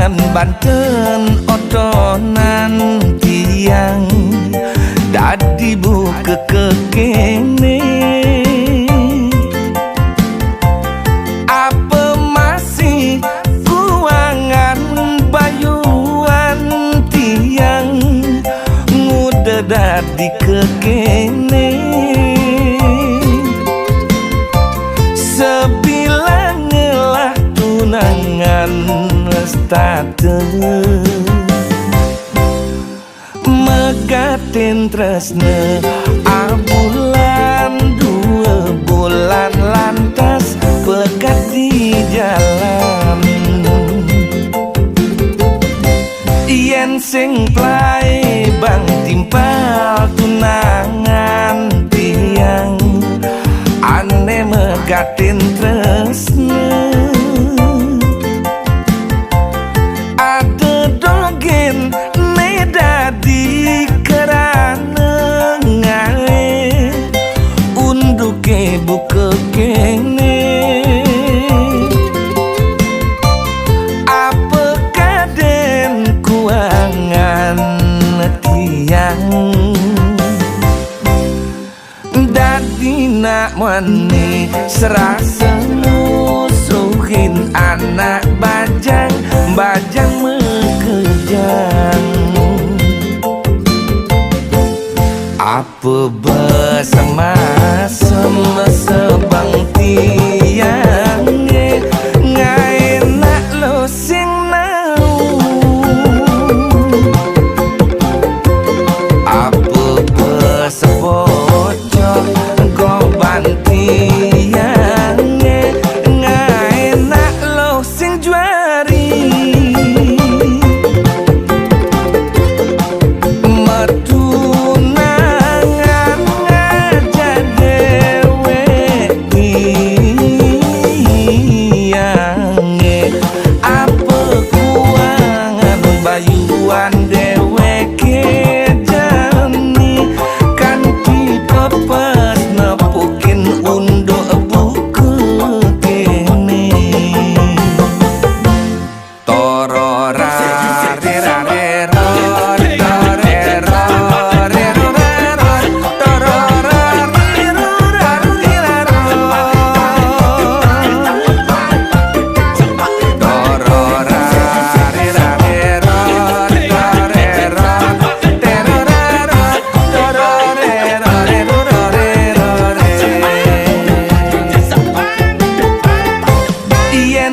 Kuangan Banten otonan tiang dadi buka kekene. Apa masih kuangan bayuan tiang nguda dadi kekene. Sebilang ngelah tunangan state megatin tresne abulan 2 bulan lantas pekat di jalan. Yen sing plai bang timpal tunangan tiang ane megatin tresne. Ada dogen ne dadi kerana ngae unduke buka kene. Apa kaden kuangan tiang dadi nak mani serasa musuhin anak bajang mekejang. Apa bersama sebang tiang ngai nak lo sing nau. Apa bersebocok goban tiang ngai nak lo sing juari.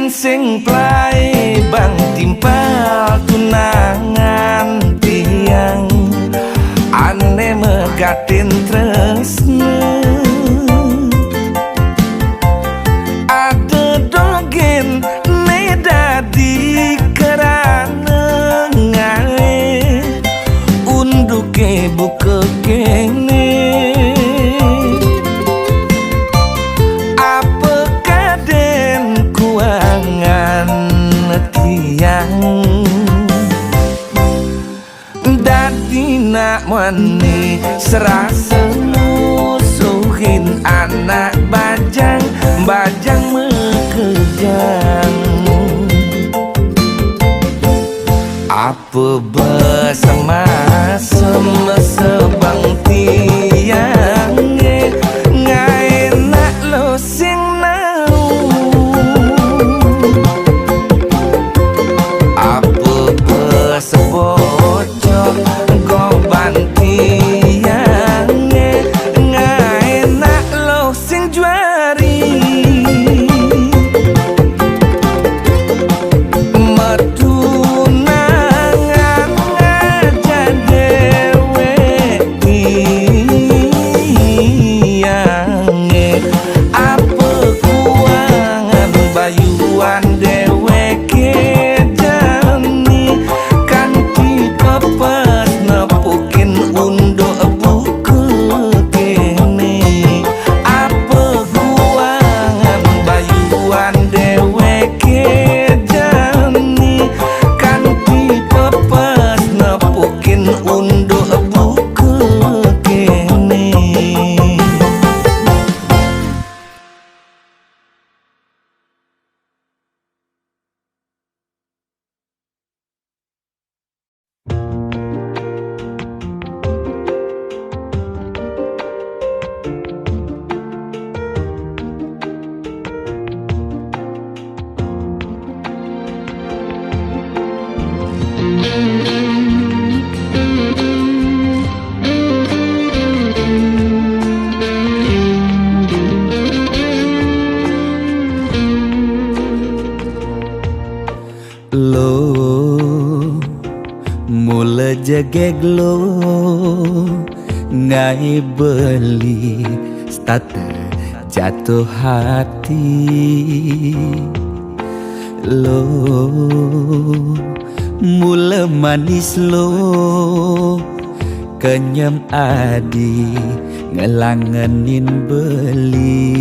Sing plai bang timpal tunangan tiang ane megatin tresne. Ada dogen ne dadi kerana ngae unduke buka kene. Tiang dadi nak mani serasa musuhin anak bajang mekejang. Apa bersama sebang tiang ngai nak lo sing nau. Sebocok goban tiang ngai nak lo sing juari. Metunangan aja dewe tiang. Apa kuangan bayuan dewe pas nepukin undo buku kene. Apa guangan bayuan dewe jani lo mula jegeg lo ngai beli starter jatuh hati lo mula manis lo kenyam adi ngelangenin beli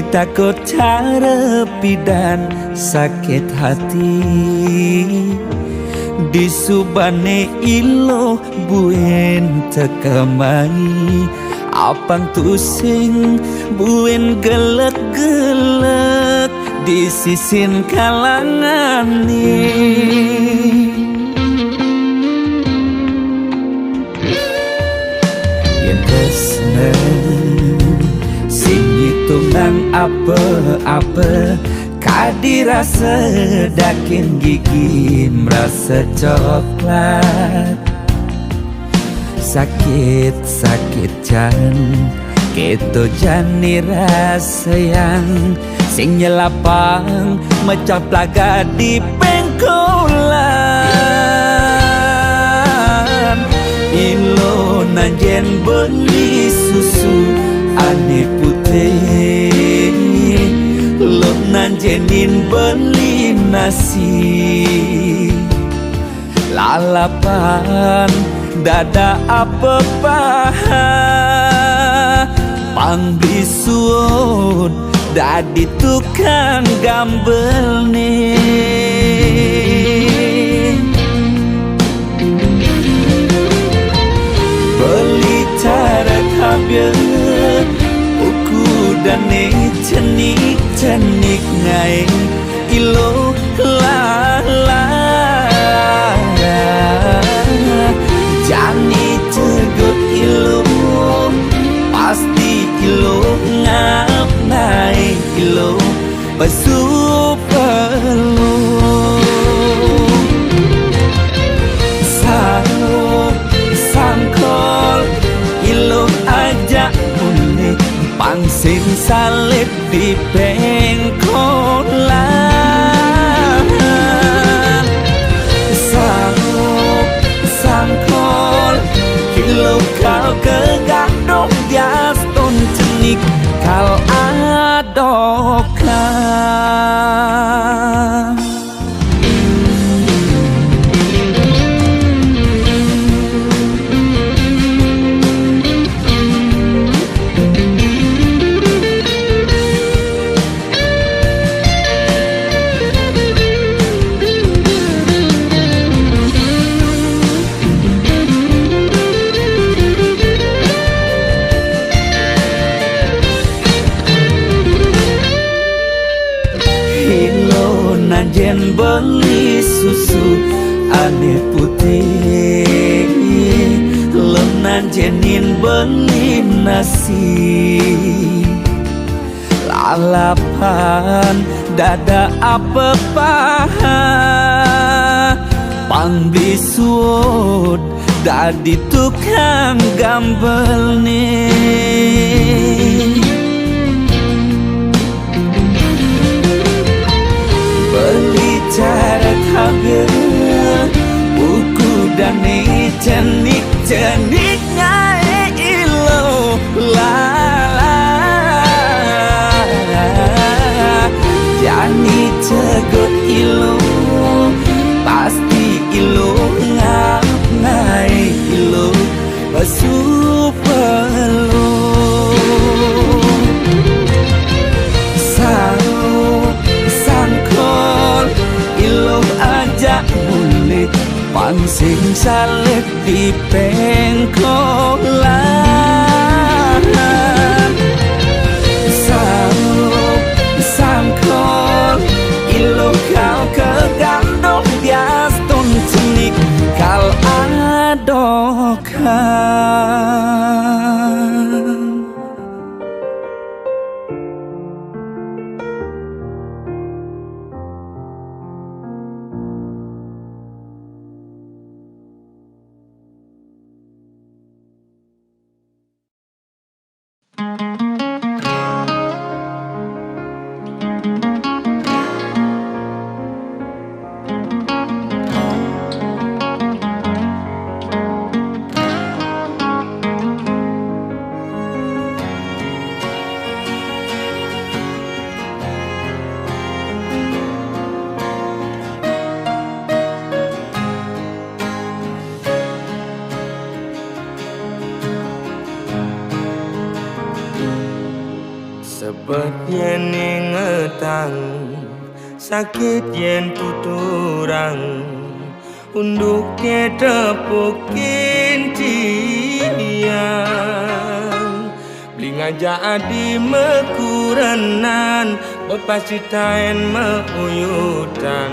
takut cara pidan sakit hati disubane ilo buen tekamai apang tusing buen gelek-gelek di sisin kalangan nih yang tresna sing hitungan apa-apa kadirasa dakin gigi merasa coklat sakit jan keto jani rasa yang sing nyelapang mecah plaga di pengkolan ilo nanjen beli susu ane putih lo nanjenin beli nasi lalapan dada apa paha pangbisuun dadi tukang gambel nih beli cara kabel uku dane cenik ngai ilo lala jani cegot ilo pasti ilo ngap naik ilo pasupelu sangkol ilo ajak boleh pangsing salib di pengkolan sangkol kilo kau kegadok dias ton cenik kal adokan nanjen beli susu ane putih lo nanjenin beli nasi lalapan dada apa paha pangbisuut dadi tukang gambel nih cara kabel buku dane cenik ngai ilo lala jani cegot ilo pasti ilo ngap ngai ilo pasupelu ilo ajak boleh pangsing salib di pengkolan sangkol ilo kau kegandok dias ton cenik kal adokan Bet yen ingetang, sakit yen tuturang, unduknya tepukin tiang. Beli ngajak adi mekurenan, pasti tain meuyutan.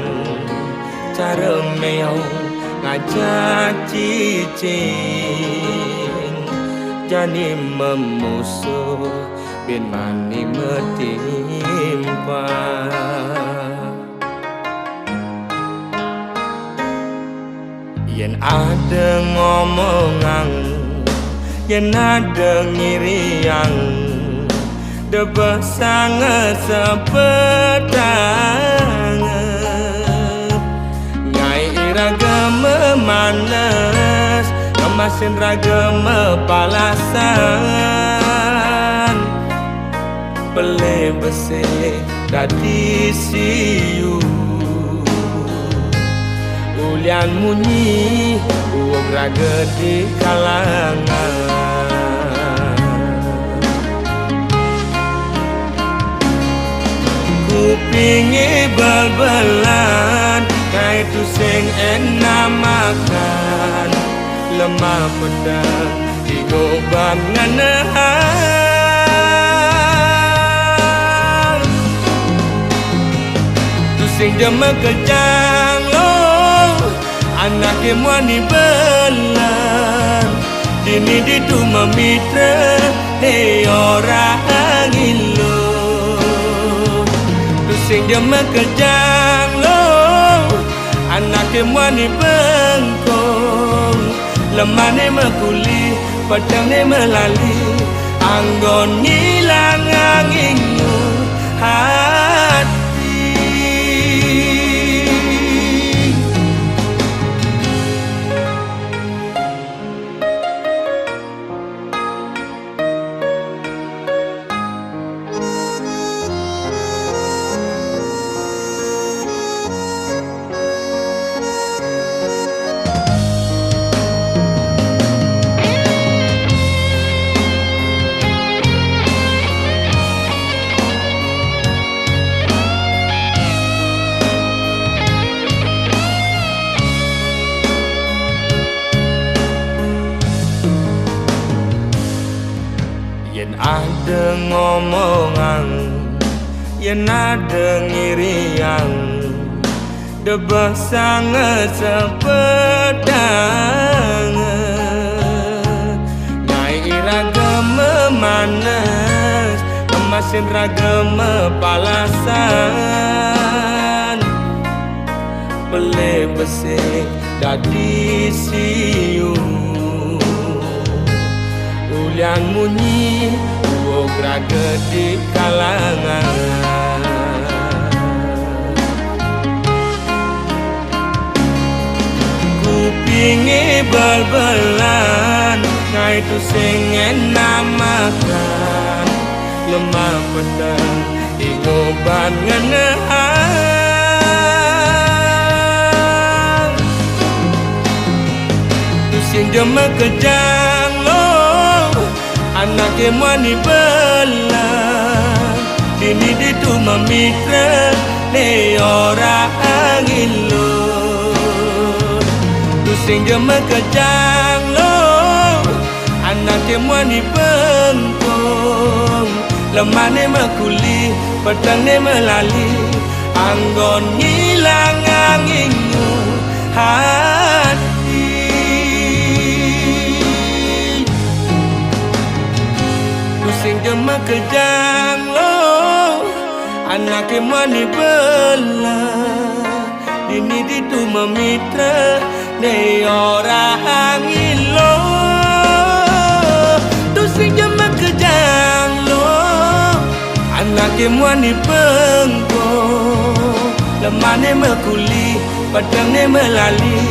Cara meong ngajak cicing, jadi memusuh bin mani metimpa. Yen ada ngomongan, yen ada ngiriang, debah sangat sepedang. Ngai iraga memanas, kemasin raga mepalasan. Pele bese dadi siu, ulian munyi uang raga di kalangan. Kupingi bal-balan, kai tu sing enak makan, lemah pedang digoban nganahan. Sing jema kejang lo, anake muani belan, dini ditu memitra he orang ilo. Sing jema kejang lo, anake muani bengkong, lemane mekuli, pedangnya melali, anggon ngilang anginmu hati. Yen ada ngomongan, yen ada ngiriang, debah sangat sepedang. Ngai iraga memanas, kemasin raga mepalasan. Pele bese dadi siu, ulian munyi uog raga di kalangan. Kupingi bal-balan, ngai tu sing enak makan, lemah pedang digoban nganahan. Tu sing jema kejang lo, anake muani belan, dini ditu memitra ne orang ilo. Tu sing jema kejang lo, anake muani bengkong, lemane mekuli, pedangnya melali, anggon ngilang anginmu hati. Sing jema kejang lo, anake mani bela, dini ditu memitra ne orang ilo. Tu sing jema kejang lo, anake mani bengkong, lemane mekuli, pedangnya melali,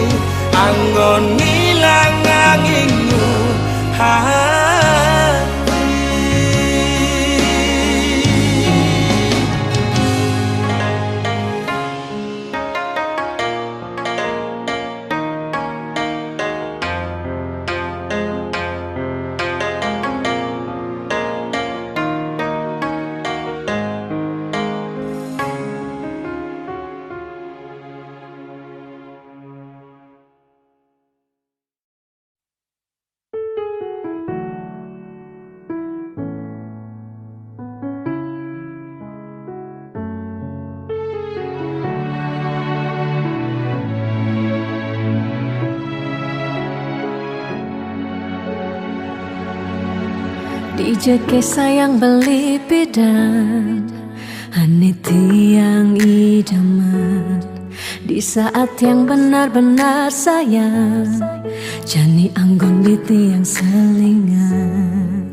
anggon ngilang anginmu hati. jeke sayang beli bidan ane tiang idaman di saat yang benar-benar sayang jani anggon di tiang selingan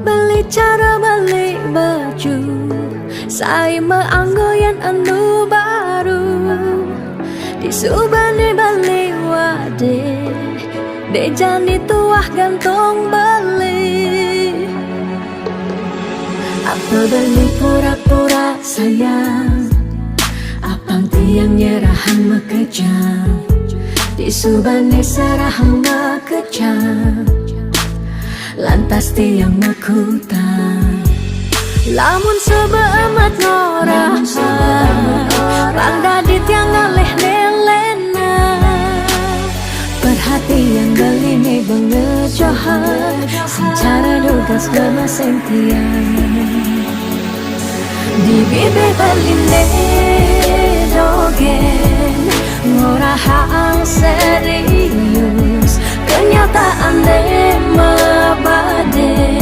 beli cara beli baju saya meanggoyan anu baru di subane beli wade de jani tuah gantung beli apa beli pura-pura sayang apang tiang nyerahan makejam di subane serahan makejam lantas tiang makutang lamun sebeamat norahan rangda di tiang ngaleh nelena perhatian beli nih bengejohan secara lugas gama sentian di bibe beli dogen ngorahang serius kenyataan deh mabade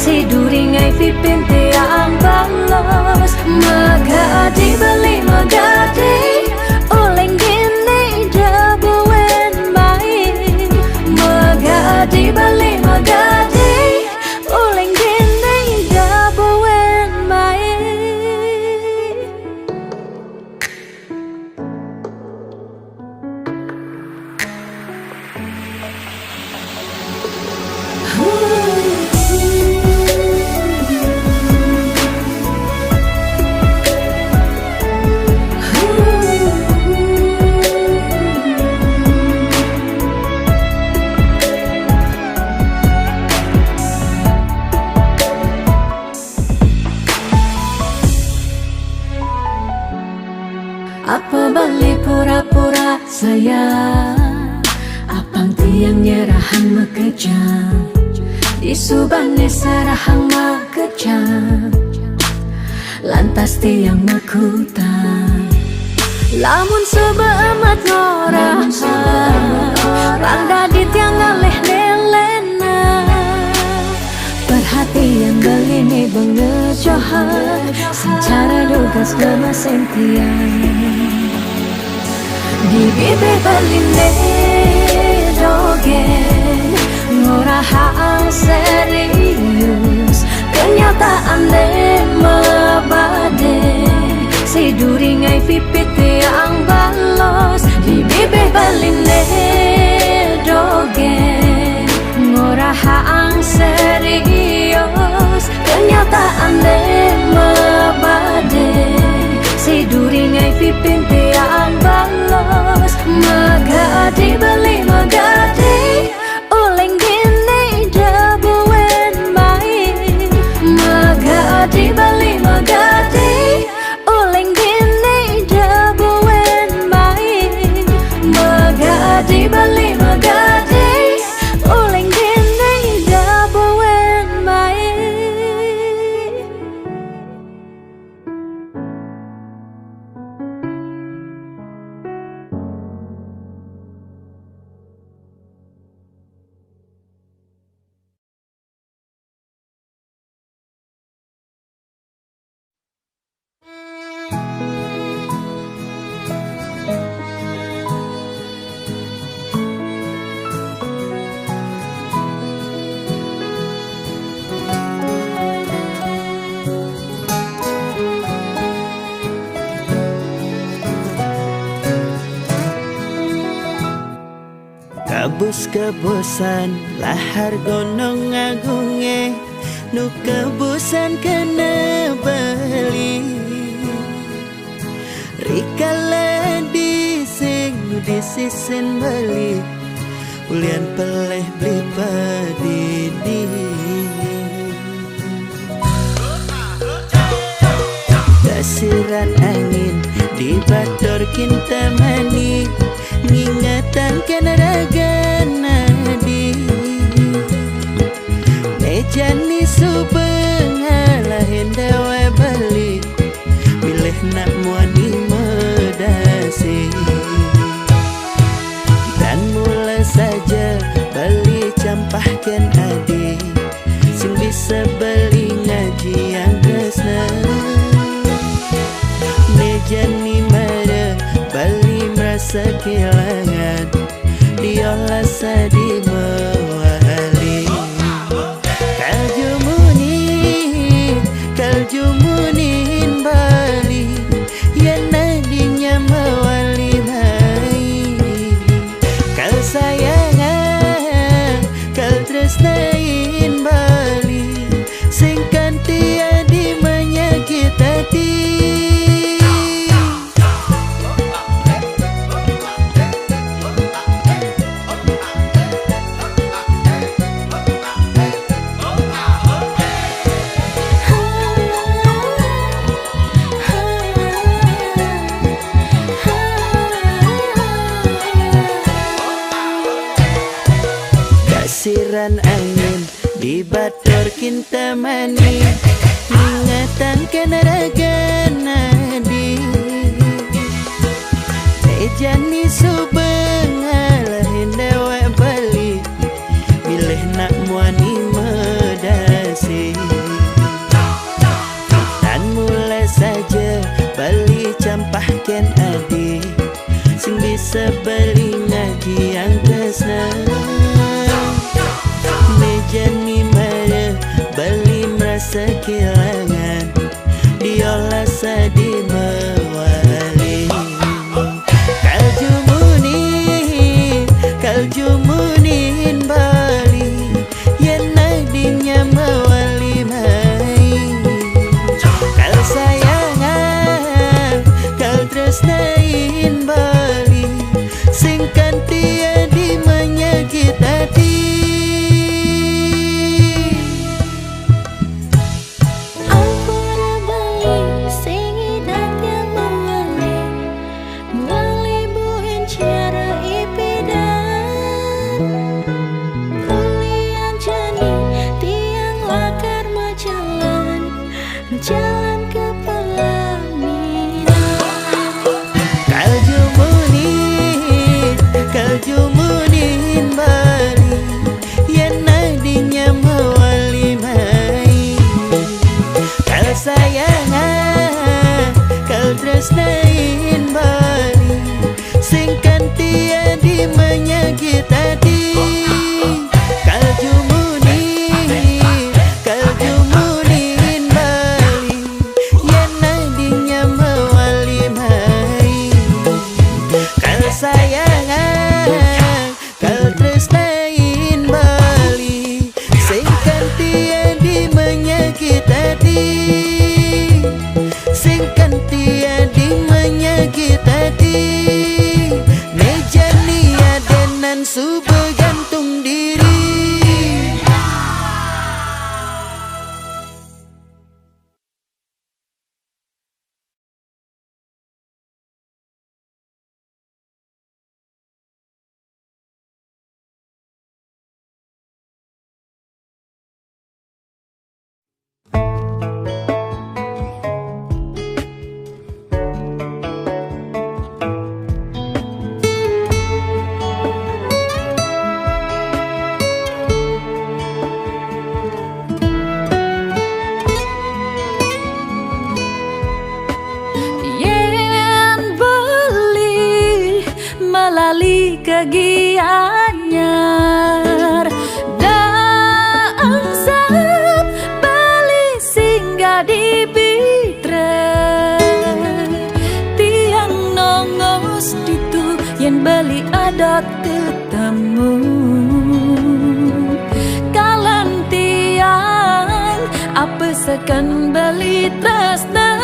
si duringai pipin tiang balos maga dibeli magadi oleng gini jabuen baik maga dibeli magadi oleng gini jabuen baik apa beli pura-pura sayang apang tiang nyerahan makejam di subane serahan makejam lantas tiang makutang lamun sebeamat norahan rangda di tiang ngaleh nelena perhatian beli nih bengejohan secara lugas gama sentian di bibe beli dogen ngorahang serius kenyataan deh mabade si duringai pipit tiang balos di bibe beli dogen ngorahang serius kenyataan deh mabade si duringai pipin tiang balos maga dibeli magadi oleng gini jabuen baik maga dibeli magadi oleng gini jabuen baik maga dibeli magadi oleng gini jabuen baik Kebus-kebusan lahar gunung agunge nu kebusan kena beli rikala dising nu disisin beli ulian peleh beli padidi dasiran angin di bator kinta mani ngingatan kena raga nadi mejani subengalah hendawa balik milih nak muani medasi dan mula saja balik campahkan adi sing bisa merasa kehilangan, diolah sadi mewali. Kaljumunin Bali, ya nadinya mewali mai. Kal sayangan, kal tresnain Bali, sing kanti adi menyakit hati. Kasiran angin di batur kintamani, ingatan kenaraga nadi. Ejani subengalah hendawa bali, milih nak muani medasi. Dan mulai saja bali campahkan adi, sing bisa beli ngaji yang tresna. Mejani mara bali merasa kehilangan, diolah sadi mewali. Kaljumunin Bali, ya nadinya mewali mai. Kal sayangan, kal tresnain Bali, sing kanti adi menyakit hati. Jalan ke pelaminan. Kaljumunin Bali, ya nadinya mewali mai. Kal sayangan, kal tresnain Bali, sing kanti adi menyakit hati. Kaljumunin Bali, ya nadinya mewali mai. Kal sayangan, kal tresnain Bali, sing kanti adi menyakit hati. Sing kanti adi menyakit hati. Mejani adenan su bergantung diri. Lali kegianyar daang sap bali singgah di bitra, tiang nongos ditu yang bali adat ketemu. Kalan tiang apa sekan bali tresna.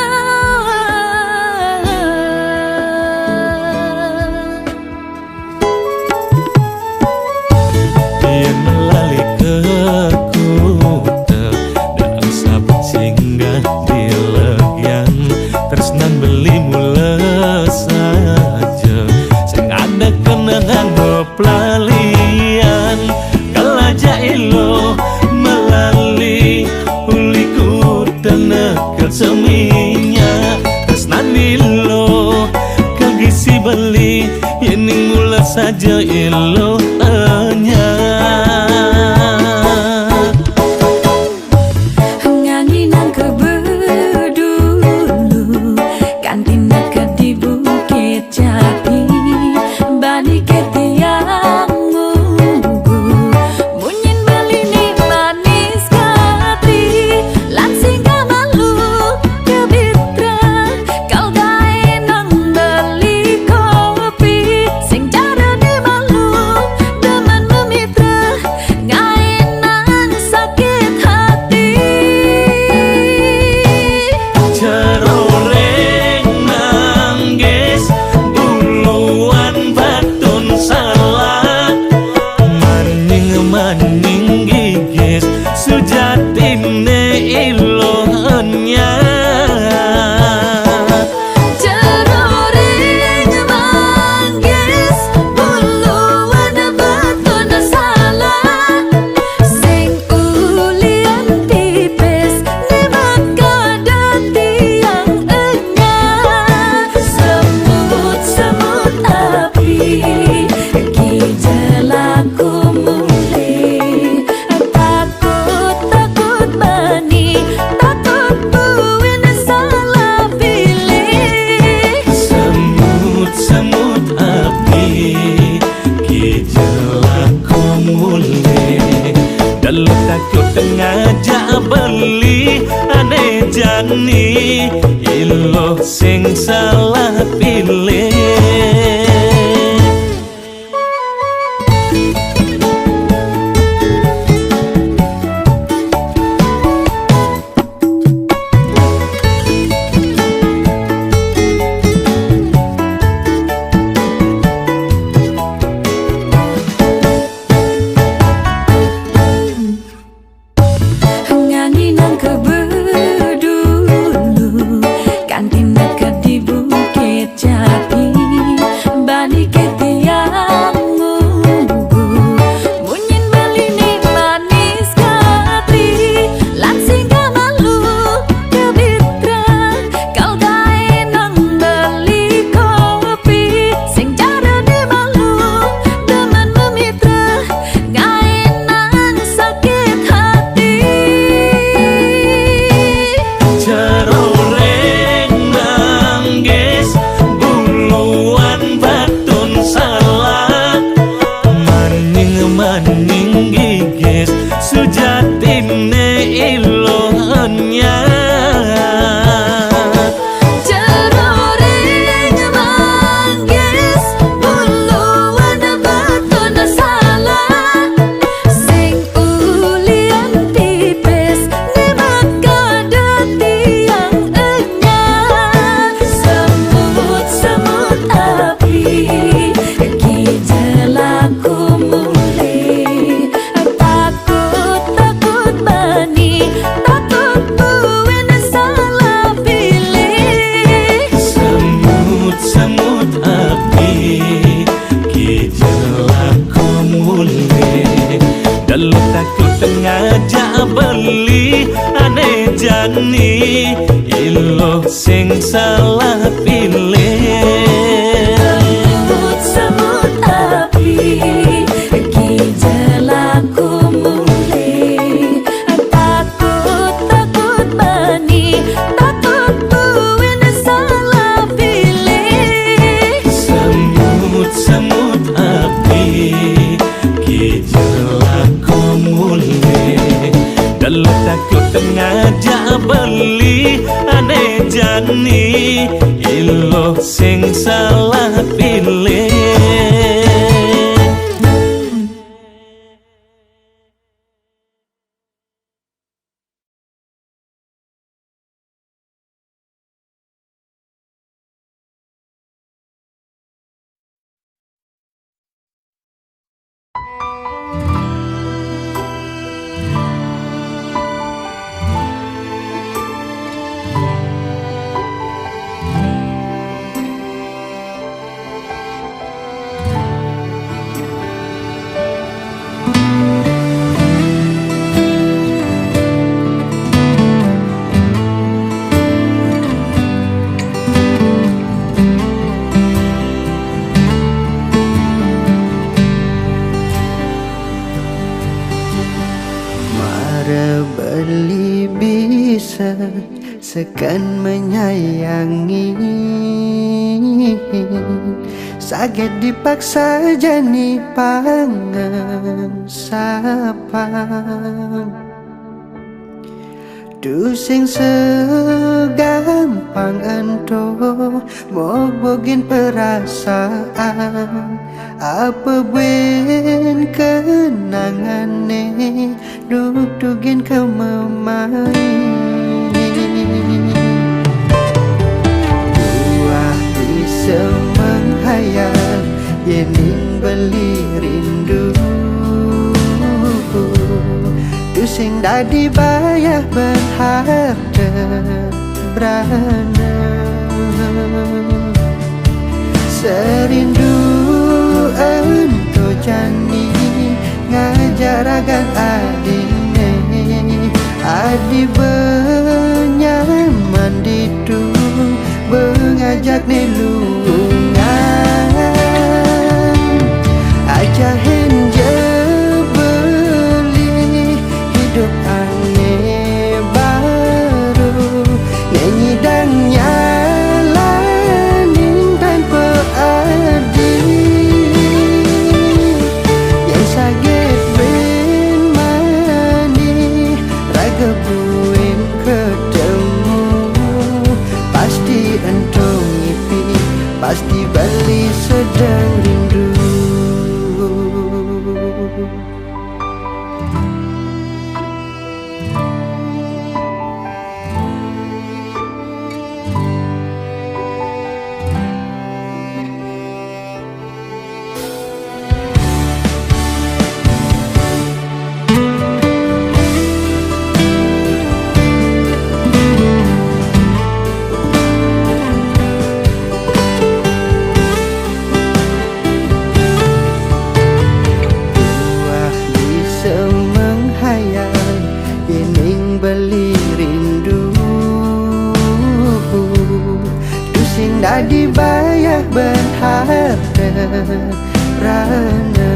Seminya tresnan ilo kagisi beli yening mula saja ilo anya nganginan kebedulu kantina ke di Bukit Jati sing salah pilih. Jani ilo sing salah pilih. Semut api gejalaku mulai. Takut bani, takut buin salah pilih. Semut api gejalaku mulai. Kalau takut ngajak beli aneh jani ilo sing salah pilih. Beli bisa sekan menyayangi, sakit dipaksa jani pangan sapang. Du sing segampang ento mau bogin perasaan. Apa buen kenangan nih duk-dukin kememai. Buah bisa menghayal yening beli rindu. Du sing dadi bayah berharga berana. Serindu ento jani ngajarakan adine. Adi benyaman ditu mengajak nilungan. Ajahin je beli hidup aneh baru. Nyanyi dan nyalanin tanpa arti. Yang sakit ben mani raga buin ketemu. Pasti ento pasti balik sedang rindu. Dadi banyak berharga rana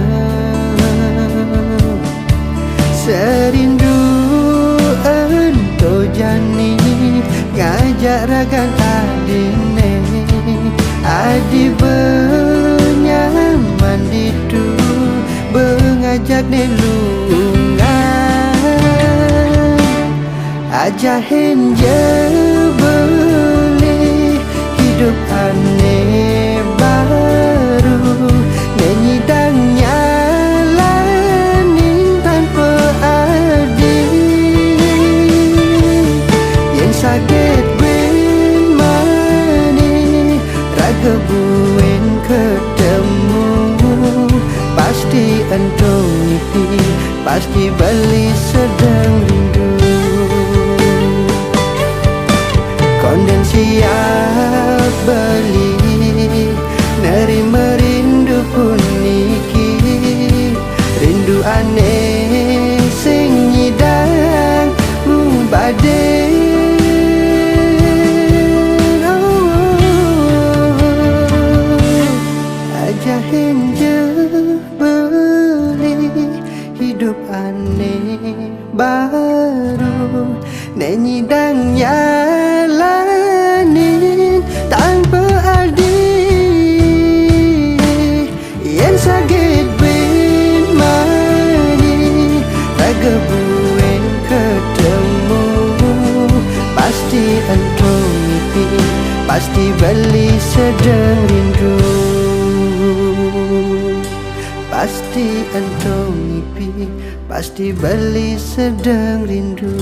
serindu ento jani ngajak ragan adine adi benyaman ditu bengajak nelungan ajahin je hidup aneh baru menyidangnya lanin tanpa adil yang sakit ben mani raga buen ketemu pasti entong ngipi pasti balik sedang rindu konden siap beli nerima rindu pun niki rindu aneh sing nyidang badai ajahin je beli hidup aneh baru nenyidang nyalanin tanpa adil yang sakit ben mani raga buen ketemu pasti entong ngipi pasti balik sedang rindu pasti entong ngipi pasti balik sedang rindu.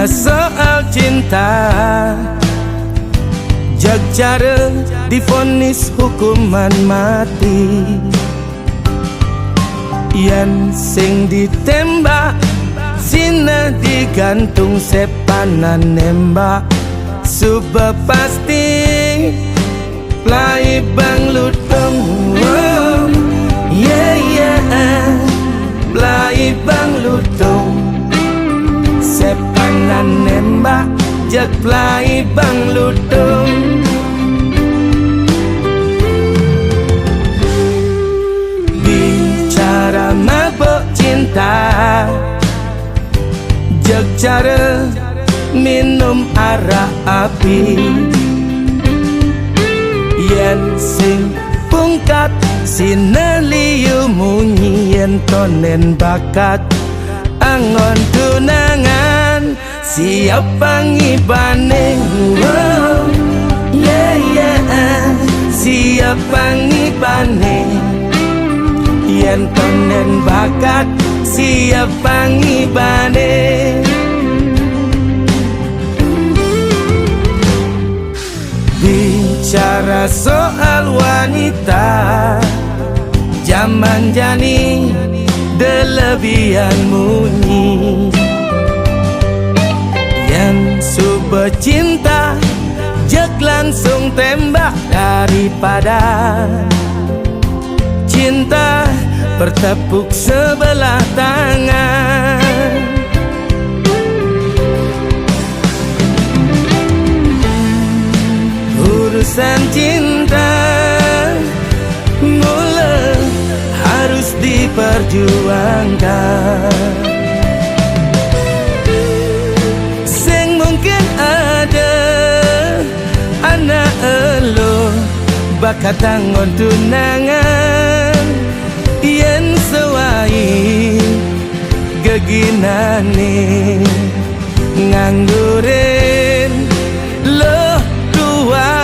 Soal cinta jag jare divonis hukuman mati yen sing ditembak sina digantung sepanan nembak suba pasti lai bang lutung yeah yeah lai bang lutung sepanan nembak jak plai bang lutung bicara mabuk cinta jak cara minum arak api yen sing pungkat sineliu munyi yen tonen bakat angon tunangan siap pangibane oh, yeah yeah siap pangibane yen tonen bakat siap pangibane bicara soal wanita zaman jani delebihan munyi yang suba cinta langsung tembak daripada cinta bertepuk sebelah tangan. Urusan cinta mula harus diperjuangkan. Sing mungkin ada anak elo bakat tanggon tunangan yen sewai geginane nganggurin loh tua.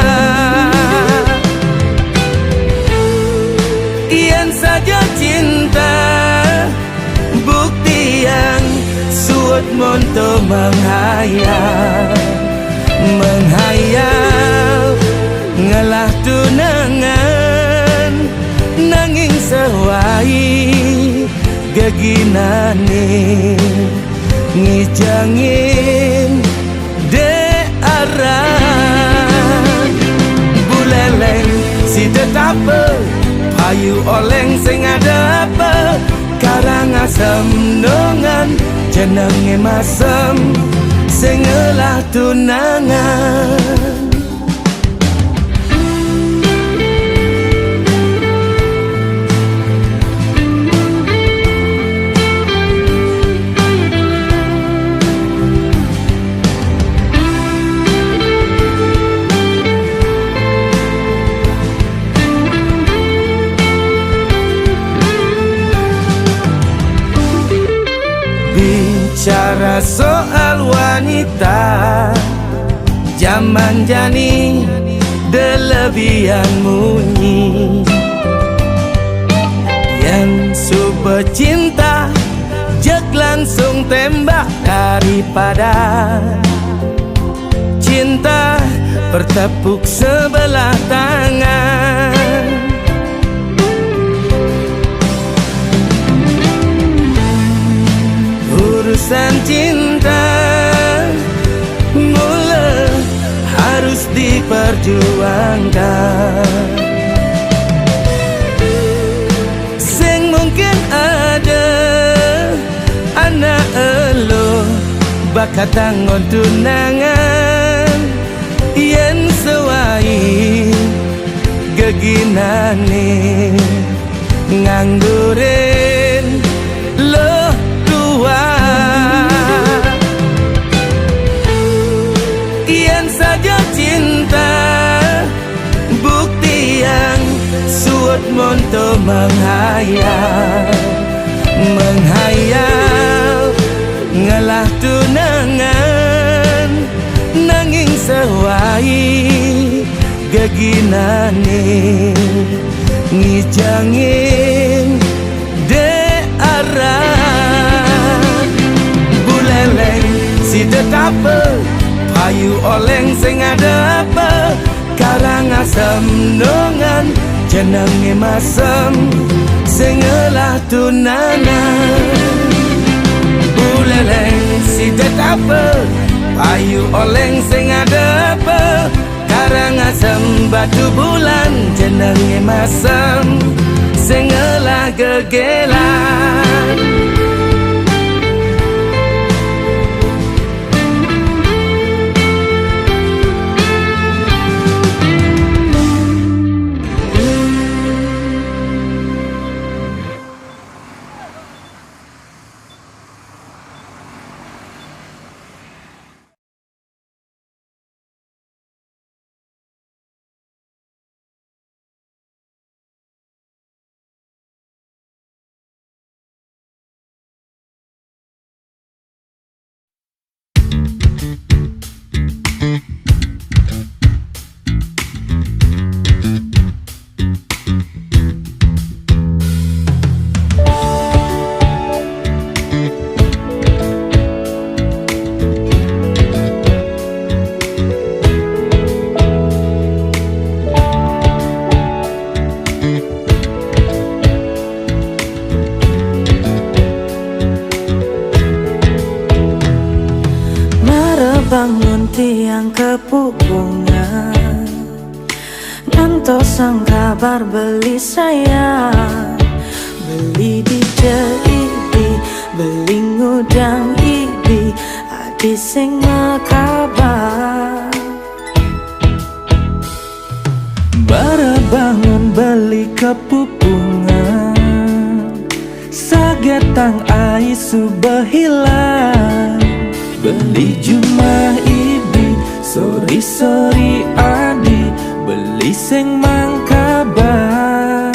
Yen saja cinta bukti yang suut monto menghayal ngelah tunangan nanging sewai geginane ngijangin de arah buleleng si tetapa payu oleng sing ada apa karang asam nongan jenenge masem sing ngelah tunangan. Bicara soal wanita zaman jani delebihan munyi yang super cinta jek langsung tembak daripada cinta bertepuk sebelah tangan. Urusan cinta mula harus diperjuangkan. Sing mungkin ada anak elo bakat tanggon tunangan yen sewai geginane nganggurin loh tua. Yen saja cinta bukti yang suut monto menghayal ngelah tunangan nanging sewai geginane ngijangin de arah buleleng si tetapa payu oleng sing ada apa karang asam nongan jenenge masem sing ngelah tunangan. Buleleng si tetapa payu oleng sing ada apa karang asam batu bulan jenenge masem sing ngelah gegelan. Bangun tiang kepuk bunga Ngantosang kabar beli saya, beli di JIB, beli ngudang IB, adi sing mekabar. Bara bangun beli kepupungan, sagetang aisu behilang. Beli jumah ibi, sori adi, beli sing mangkabar.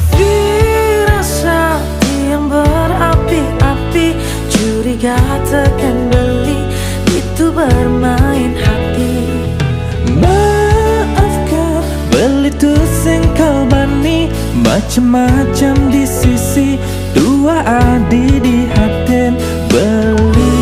Firasati yang berapi-api, curiga tekan beli, itu bermain hati. Maafkan, beli tu sing kalbani, macam-macam di sisi, dua adi di haten beli.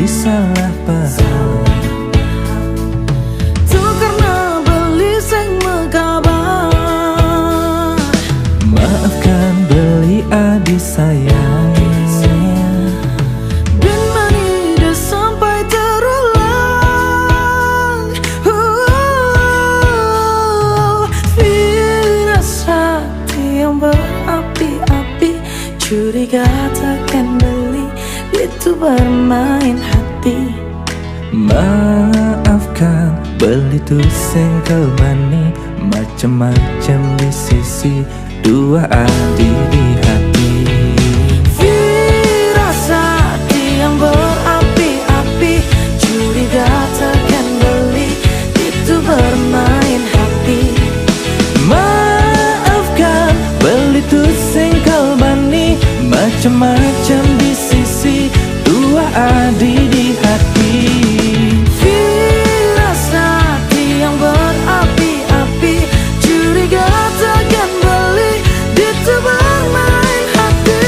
Salah paham Tu karena beli sing mekabar. Maafkan beli adik sayang, Dan mani dah sampai terulang. Firasati yang berapi-api, curiga takkan beli, itu bermain hati. Maafkan, beli tu sengkel mani, macam-macam di sisi, dua adik di hati. Firasati yang berapi-api, curiga takkan beli, itu bermain hati. Maafkan, beli tu sengkel mani, macam-macam di sisi, dua adik di hati. Firasati yang berapi-api, curiga takkan beli, itu bermain hati.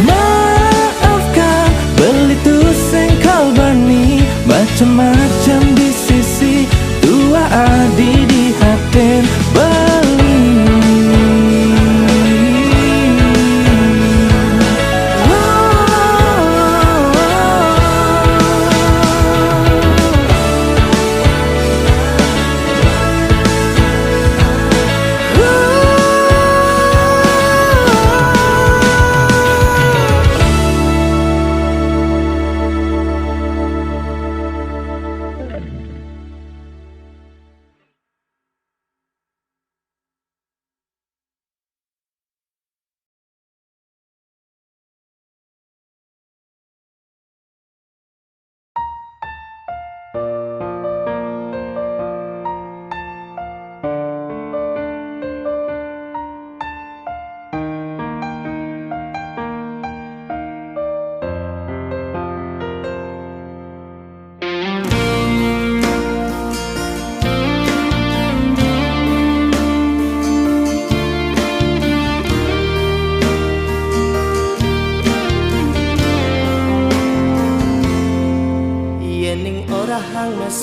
Maafkan, beli tu sengkal bani, macam-macam di sisi, dua adik di haten beli.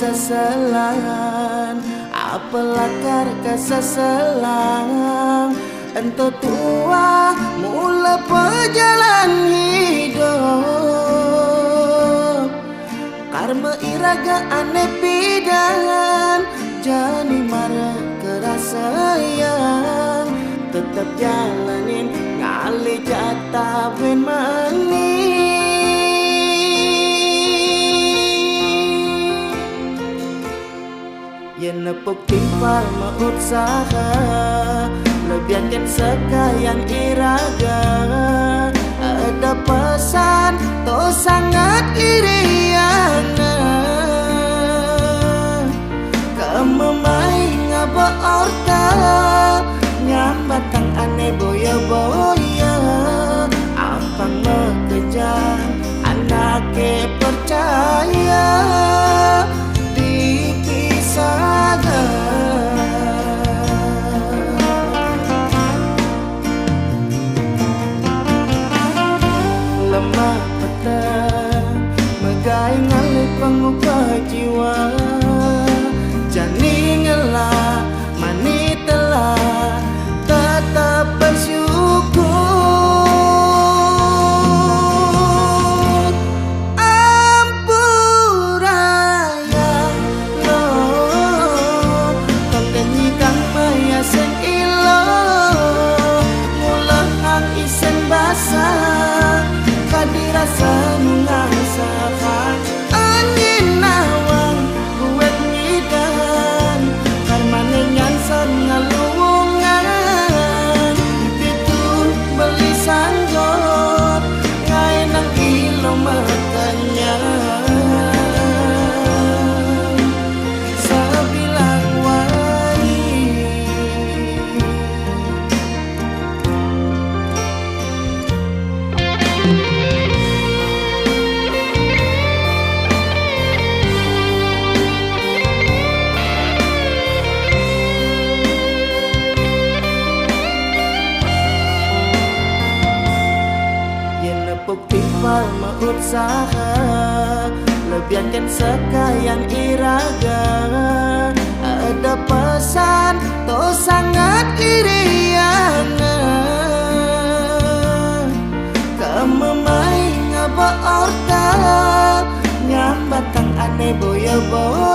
Seselang apelakar keseselang ento tua mula perjalan hidup karma iraga aneh pidan jani marah kerasa yang tetap jalanin ngali jatah ben manis. Yang nepuk timpal mausaha lebihankan sekalian iraga. Ada pesan to sangat iriana kememai ngaba orta nyambatang aneh boya-boya ampang mengejar anake percaya di ngalih pengubah jiwa. Jani ngelah mani telah tetap bersyukur. Ampuraya lo kontenyi kang maya sing ilo mulang isen basah kadirasa ngasakan angin nawang buat ngidan karmane nyansan ngalungan itu beli sanggot ngai nang ilo matanya sabilang wai. Pipal mausaha lebihankan sekalian iraga. Ada pesan to sangat iriana kamu main ngaba orta nyambatang aneh boya boya